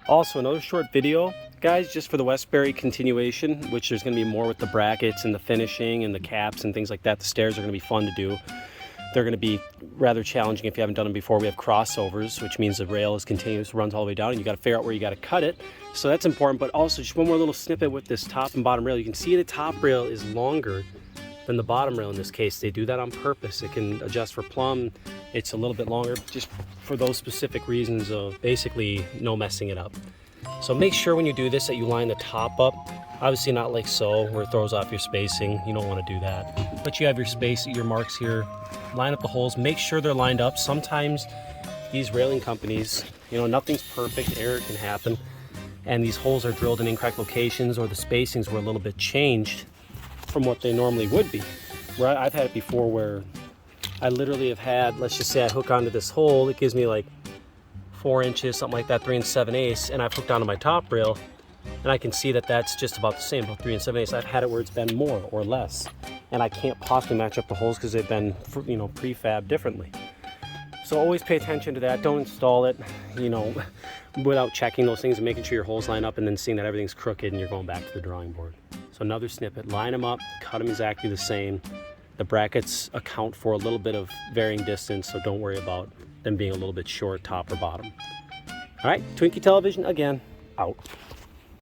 Also, another short video, guys, just for the Westbury continuation, which there's going to be more with the brackets and the finishing and the caps and things like that. The stairs are going to be fun to do. They're going to be rather challenging if you haven't done them before. We have crossovers, which means the rail is continuous, runs all the way down, and you got to figure out where you got to cut it. So that's important. But also, just one more little snippet with this top and bottom rail. You can see the top rail is longer than the bottom rail in this case. They do that on purpose. It can adjust for plumb. It's a little bit longer just for those specific reasons of basically no messing it up. So make sure when you do this that you line the top up. Obviously not like so, where it throws off your spacing. You don't want to do that. But you have your space, your marks here. Line up the holes, make sure they're lined up. Sometimes these railing companies, you know, nothing's perfect, error can happen. And these holes are drilled in incorrect locations, or the spacings were a little bit changed from what they normally would be. Right? I've had it before where I literally have had, let's just say I hook onto this hole, it gives me like 4 inches, something like that, 3 7/8, and I've hooked onto my top rail, and I can see that that's just about the same, about 3 7/8. I've had it where it's been more or less, and I can't possibly match up the holes because they've been, you know, prefab differently. So always pay attention to that. Don't install it, you know, without checking those things and making sure your holes line up and then seeing that everything's crooked and you're going back to the drawing board. So another snippet, line them up, cut them exactly the same. The brackets account for a little bit of varying distance, so don't worry about them being a little bit short, top or bottom. All right, Twinkie Television, again, out.